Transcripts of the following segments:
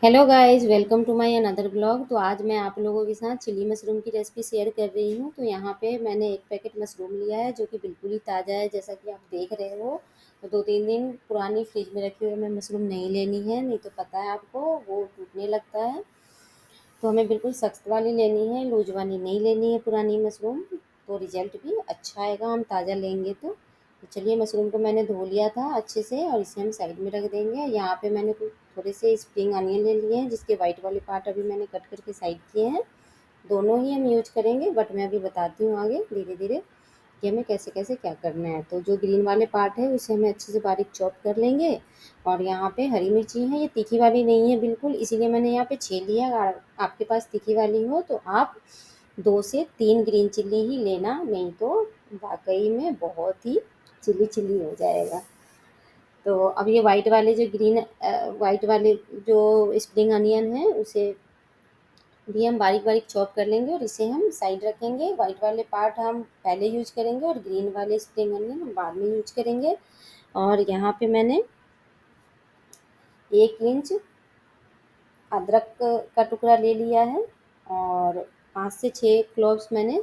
Hello guys, welcome to my another blog. तो आज मैं आप लोगों के साथ चिली मशरूम की रेसिपी शेयर कर रही हूँ। तो यहाँ पे मैंने एक पैकेट मशरूम लिया है जो कि बिल्कुल ही ताज़ा है, जैसा कि आप देख रहे हो। तो 2-3 दिन पुरानी फ्रिज में रखी हुई हमें मशरूम नहीं लेनी है, नहीं तो पता है आपको वो टूटने लगता है। तो हमें बिल्कुल सख्त वाली लेनी है, लूज वाली नहीं लेनी है पुरानी मशरूम। तो रिजल्ट भी अच्छा आएगा हम ताज़ा लेंगे तो चलिए, मशरूम को मैंने धो लिया था अच्छे से और इसे हम साइड में रख देंगे। यहाँ पे मैंने कुछ थोड़े से स्प्रिंग अनियन ले लिए हैं, जिसके वाइट वाले पार्ट अभी मैंने कट करके साइड किए हैं। दोनों ही हम यूज करेंगे, बट मैं अभी बताती हूँ आगे धीरे धीरे कि हमें कैसे कैसे क्या करना है। तो जो ग्रीन वाले पार्ट है उसे हमें अच्छे से बारीक चॉप कर लेंगे। और यहाँ पे हरी मिर्ची है, ये तीखी वाली नहीं है बिल्कुल, इसीलिए मैंने यहाँ पे 6 लिया। अगर आपके पास तीखी वाली हो तो आप 2 से 3 ग्रीन चिल्ली ही लेना, नहीं तो वाकई में बहुत ही चिली चिली हो जाएगा। तो अब ये वाइट वाले जो स्प्रिंग अनियन है उसे भी हम बारीक बारीक चॉप कर लेंगे और इसे हम साइड रखेंगे। वाइट वाले पार्ट हम पहले यूज करेंगे और ग्रीन वाले स्प्रिंग अनियन हम बाद में यूज करेंगे। और यहाँ पे मैंने 1 इंच अदरक का टुकड़ा ले लिया है और 5 से 6 क्लोव्स मैंने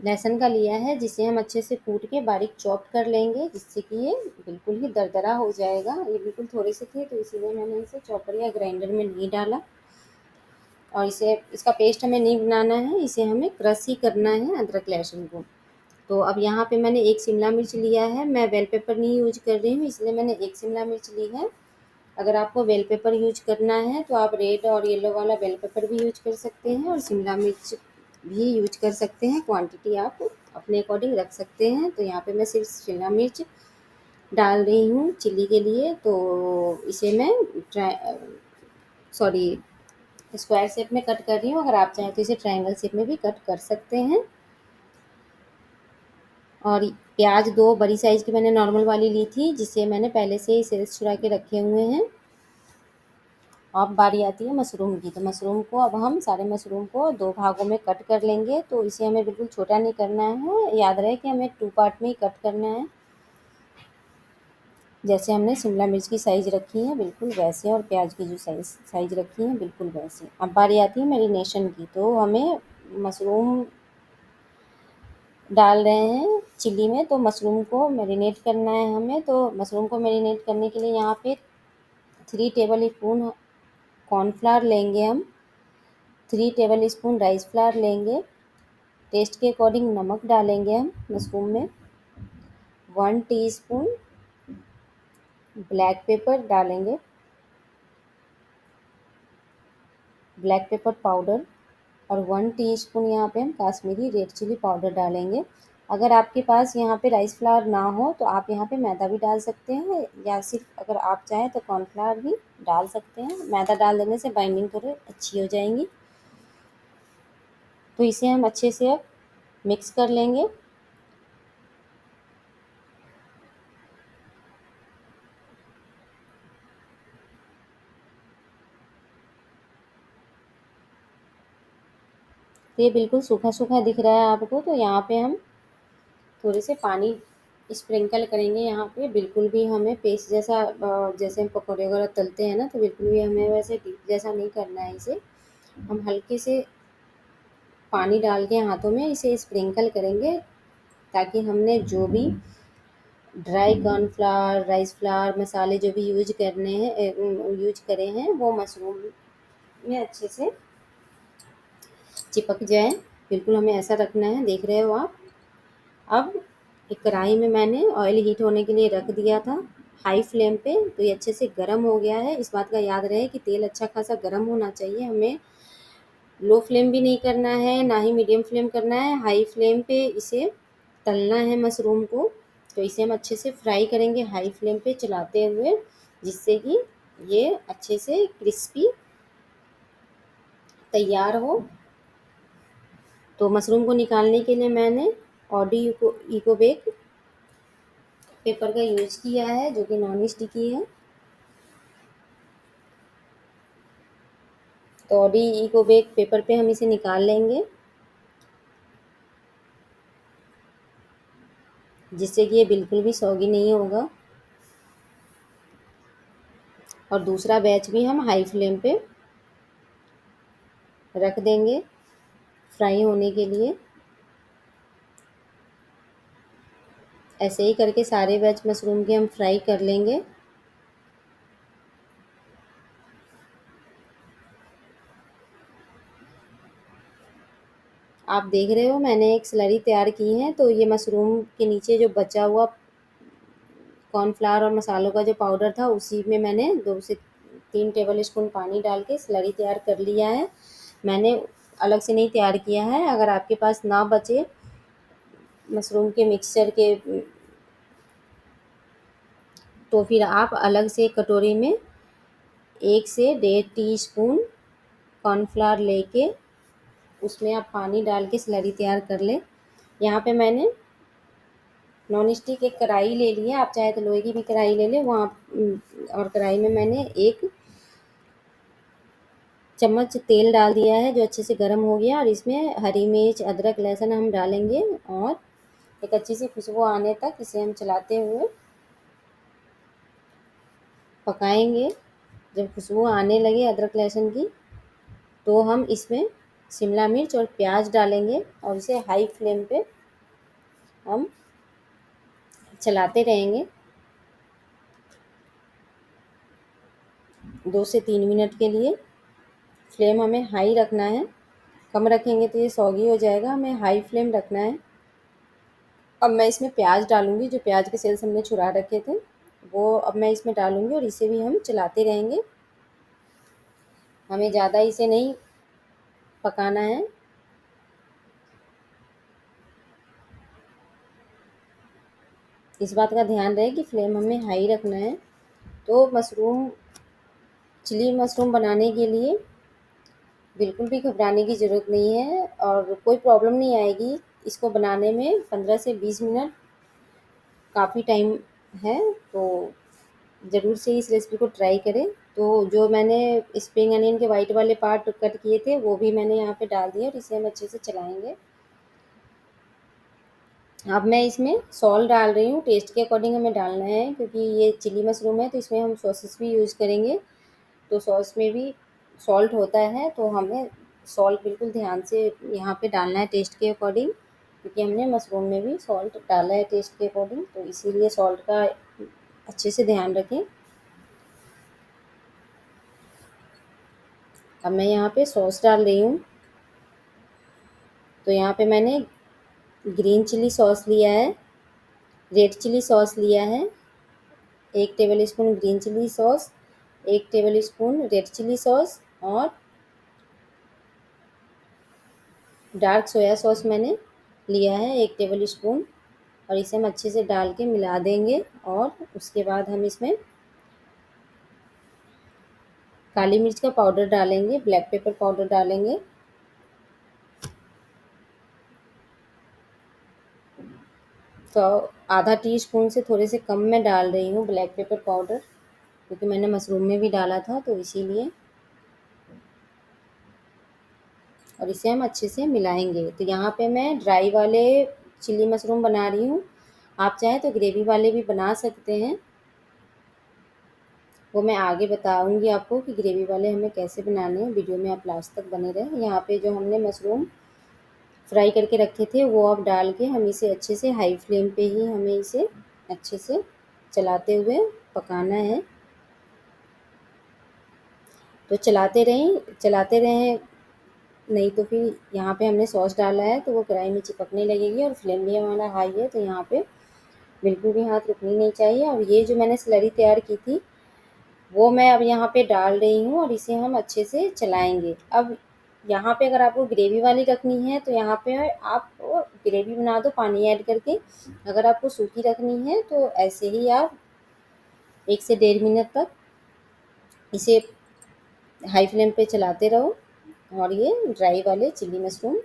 लहसुन का लिया है, जिसे हम अच्छे से कूट के बारीक चॉप कर लेंगे, जिससे कि ये बिल्कुल ही दरदरा हो जाएगा। ये बिल्कुल थोड़े से थे तो इसीलिए मैंने इसे चॉपर या ग्राइंडर में नहीं डाला। और इसे इसका पेस्ट हमें नहीं बनाना है, इसे हमें क्रश ही करना है अदरक लहसुन को। तो अब यहाँ पे मैंने एक शिमला मिर्च लिया है। मैं बेल पेपर नहीं यूज कर रही हूँ, इसलिए मैंने एक शिमला मिर्च ली है। अगर आपको बेल पेपर यूज करना है तो आप रेड और येलो वाला बेल पेपर भी यूज कर सकते हैं और शिमला मिर्च भी यूज कर सकते हैं। क्वांटिटी आप अपने अकॉर्डिंग रख सकते हैं। तो यहाँ पे मैं सिर्फ शिमला मिर्च डाल रही हूँ चिल्ली के लिए। तो इसे मैं सॉरी स्क्वायर शेप में कट कर रही हूँ। अगर आप चाहें तो इसे ट्रायंगल शेप में भी कट कर सकते हैं। और प्याज 2 बड़ी साइज़ की मैंने नॉर्मल वाली ली थी, जिसे मैंने पहले से ही सेल्स छुड़ा के रखे हुए हैं। अब बारी आती है मशरूम की। तो मशरूम को अब हम सारे मशरूम को 2 भागों में कट कर लेंगे। तो इसे हमें बिल्कुल छोटा नहीं करना है, याद रहे कि हमें 2 पार्ट में ही कट करना है। जैसे हमने शिमला मिर्च की साइज़ रखी है बिल्कुल वैसे, और प्याज की जो साइज़ रखी है बिल्कुल वैसे। अब बारी आती है मैरिनेशन की। तो हमें मशरूम डाल रहे हैं चिल्ली में, तो मशरूम को मैरिनेट करना है हमें। तो मशरूम को मैरिनेट करने के लिए यहाँ पे 3 टेबल स्पून कॉर्नफ्लावर लेंगे हम, 3 टेबल स्पून राइस फ्लावर लेंगे, टेस्ट के अकॉर्डिंग नमक डालेंगे हम मशरूम में, 1 टीस्पून ब्लैक पेपर डालेंगे, ब्लैक पेपर पाउडर, और 1 टीस्पून यहाँ पे हम काश्मीरी रेड चिली पाउडर डालेंगे। अगर आपके पास यहाँ पे राइस फ्लावर ना हो तो आप यहाँ पे मैदा भी डाल सकते हैं, या सिर्फ अगर आप चाहें तो कॉर्नफ्लावर भी डाल सकते हैं। मैदा डाल देने से बाइंडिंग थोड़ी अच्छी हो जाएंगी। तो इसे हम अच्छे से अब मिक्स कर लेंगे। तो ये बिल्कुल सूखा सूखा दिख रहा है आपको, तो यहाँ पे हम थोड़े से पानी स्प्रिंकल करेंगे। यहाँ पे बिल्कुल भी हमें पेस्ट जैसा जैसे हम पकौड़े वगैरह तलते हैं ना, तो बिल्कुल भी हमें वैसे डीप जैसा नहीं करना है इसे। हम हल्के से पानी डाल के हाथों में इसे स्प्रिंकल करेंगे, ताकि हमने जो भी ड्राई कॉर्नफ्लावर राइस फ्लावर मसाले जो भी यूज करे हैं वो मशरूम में अच्छे से चिपक जाए। बिल्कुल हमें ऐसा रखना है, देख रहे हो आप। अब एक कढ़ाई में मैंने ऑयल हीट होने के लिए रख दिया था हाई फ्लेम पे। तो ये अच्छे से गर्म हो गया है। इस बात का याद रहे कि तेल अच्छा खासा गर्म होना चाहिए। हमें लो फ्लेम भी नहीं करना है, ना ही मीडियम फ्लेम करना है, हाई फ्लेम पे इसे तलना है मशरूम को। तो इसे हम अच्छे से फ्राई करेंगे हाई फ्लेम पे चलाते हुए, जिससे कि ये अच्छे से क्रिस्पी तैयार हो। तो मशरूम को निकालने के लिए मैंने ऑडी इको बेक पेपर का यूज किया है, जो कि नॉन स्टिकी है। तो ऑडी इको बेक पेपर पे हम इसे निकाल लेंगे, जिससे कि ये बिल्कुल भी सॉगी नहीं होगा। और दूसरा बैच भी हम हाई फ्लेम पे रख देंगे फ्राई होने के लिए। ऐसे ही करके सारे बैच मशरूम के हम फ्राई कर लेंगे। आप देख रहे हो मैंने एक स्लरी तैयार की है, तो ये मशरूम के नीचे जो बचा हुआ कॉर्नफ्लावर और मसालों का जो पाउडर था उसी में मैंने 2 से 3 टेबल स्पून पानी डाल के स्लरी तैयार कर लिया है। मैंने अलग से नहीं तैयार किया है। अगर आपके पास ना बचे मशरूम के मिक्सचर के, तो फिर आप अलग से एक कटोरी में 1 से 1.5 टीस्पून कॉर्नफ्लावर लेके उसमें आप पानी डाल के स्लरी तैयार कर लें। यहाँ पे मैंने नॉन स्टिक एक कढ़ाई ले ली है, आप चाहे तो लोहे की भी कढ़ाई ले लें। वहाँ और कढ़ाई में मैंने 1 चम्मच तेल डाल दिया है जो अच्छे से गर्म हो गया, और इसमें हरी मिर्च, अदरक, लहसुन हम डालेंगे और एक अच्छी सी खुशबू आने तक इसे हम चलाते हुए पकाएंगे। जब खुशबू आने लगे अदरक लहसुन की, तो हम इसमें शिमला मिर्च और प्याज डालेंगे और इसे हाई फ्लेम पे हम चलाते रहेंगे 2 से 3 मिनट के लिए। फ्लेम हमें हाई रखना है, कम रखेंगे तो ये सौगी हो जाएगा, हमें हाई फ्लेम रखना है। अब मैं इसमें प्याज डालूँगी, जो प्याज के सेल्स हमने छुड़ा रखे थे, वो अब मैं इसमें डालूँगी और इसे भी हम चलाते रहेंगे। हमें ज़्यादा इसे नहीं पकाना है। इस बात का ध्यान रहे कि फ्लेम हमें हाई रखना है। तो चिली मशरूम बनाने के लिए बिल्कुल भी घबराने की ज़रूरत नहीं है और कोई प्रॉब्लम नहीं आएगी। इसको बनाने में 15 से 20 मिनट काफ़ी टाइम है, तो ज़रूर से इस रेसिपी को ट्राई करें। तो जो मैंने स्प्रिंग अनियन के वाइट वाले पार्ट कट किए थे वो भी मैंने यहाँ पे डाल दिए और इसे हम अच्छे से चलाएँगे। अब मैं इसमें सॉल्ट डाल रही हूँ, टेस्ट के अकॉर्डिंग हमें डालना है क्योंकि ये चिली मशरूम है तो इसमें हम सॉसेस भी यूज़ करेंगे। तो सॉस में भी सॉल्ट होता है, तो हमें सॉल्ट बिल्कुल ध्यान से यहाँ पे डालना है टेस्ट के अकॉर्डिंग, क्योंकि हमने मशरूम में भी सॉल्ट डाला है टेस्ट के अकॉर्डिंग, तो इसीलिए सॉल्ट का अच्छे से ध्यान रखें। अब मैं यहाँ पे सॉस डाल रही हूँ। तो यहाँ पे मैंने ग्रीन चिली सॉस लिया है, रेड चिली सॉस लिया है, 1 tablespoon green chilli sauce, 1 tablespoon red chilli sauce और डार्क सोया सॉस मैंने लिया है 1 टेबल स्पून, और इसे हम अच्छे से डाल के मिला देंगे। और उसके बाद हम इसमें काली मिर्च का पाउडर डालेंगे, ब्लैक पेपर पाउडर डालेंगे। तो आधा टीस्पून से थोड़े से कम मैं डाल रही हूँ ब्लैक पेपर पाउडर, क्योंकि मैंने मशरूम में भी डाला था तो इसीलिए। और इसे हम अच्छे से मिलाएंगे। तो यहाँ पे मैं ड्राई वाले चिली मशरूम बना रही हूँ, आप चाहें तो ग्रेवी वाले भी बना सकते हैं। वो मैं आगे बताऊँगी आपको कि ग्रेवी वाले हमें कैसे बनाने हैं, वीडियो में आप लास्ट तक बने रहें। यहाँ पे जो हमने मशरूम फ्राई करके रखे थे वो अब डाल के हम इसे अच्छे से हाई फ्लेम पे ही हमें इसे अच्छे से चलाते हुए पकाना है। तो चलाते रहें, नहीं तो फिर यहाँ पे हमने सॉस डाला है तो वो कढ़ाई में चिपकने लगेगी, और फ्लेम भी हमारा हाई है, तो यहाँ पे बिल्कुल भी हाथ रुकनी नहीं चाहिए। और ये जो मैंने स्लरी तैयार की थी वो मैं अब यहाँ पे डाल रही हूँ और इसे हम अच्छे से चलाएँगे। अब यहाँ पे अगर आपको ग्रेवी वाली रखनी है तो यहाँ पे आप ग्रेवी बना दो पानी ऐड करके। अगर आपको सूखी रखनी है तो ऐसे ही आप 1 से 1.5 मिनट तक इसे हाई फ्लेम पे चलाते रहो, और ये ड्राई वाले चिली मशरूम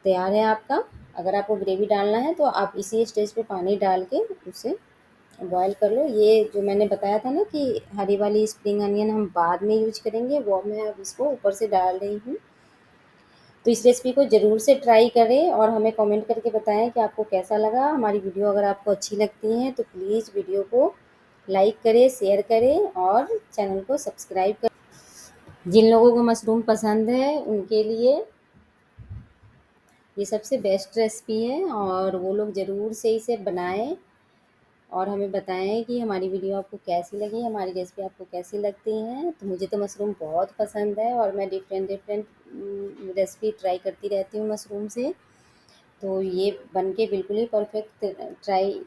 तैयार है आपका। अगर आपको ग्रेवी डालना है तो आप इसी स्टेज पे पानी डाल के उसे बॉयल कर लो। ये जो मैंने बताया था ना कि हरी वाली स्प्रिंग अनियन हम बाद में यूज करेंगे, वो मैं अब इसको ऊपर से डाल रही हूँ। तो इस रेसिपी को ज़रूर से ट्राई करें और हमें कमेंट करके बताएं कि आपको कैसा लगा। हमारी वीडियो अगर आपको अच्छी लगती है तो प्लीज़ वीडियो को लाइक करें, शेयर करें और चैनल को सब्सक्राइब करें। जिन लोगों को मशरूम पसंद है उनके लिए ये सबसे बेस्ट रेसिपी है और वो लोग ज़रूर से इसे बनाएं और हमें बताएं कि हमारी वीडियो आपको कैसी लगी, हमारी रेसिपी आपको कैसी लगती हैं। तो मुझे तो मशरूम बहुत पसंद है और मैं डिफरेंट डिफरेंट रेसिपी ट्राई करती रहती हूँ मशरूम से। तो ये बन के बिल्कुल ही परफेक्ट ट्राई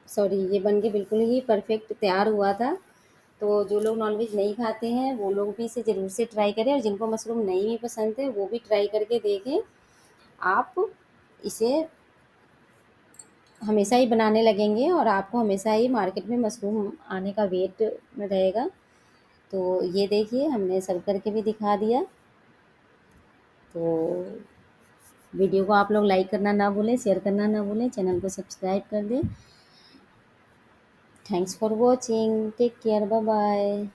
सॉरी ये बन के बिल्कुल ही परफेक्ट तैयार हुआ था। तो जो लोग नॉनवेज नहीं खाते हैं वो लोग भी इसे ज़रूर से ट्राई करें और जिनको मशरूम नहीं भी पसंद है वो भी ट्राई करके देखें। आप इसे हमेशा ही बनाने लगेंगे और आपको हमेशा ही मार्केट में मशरूम आने का वेट रहेगा। तो ये देखिए हमने सर्व करके भी दिखा दिया। तो वीडियो को आप लोग लाइक करना ना भूलें, शेयर करना ना भूलें, चैनल को सब्सक्राइब कर दें। Thanks for watching, take care, bye bye.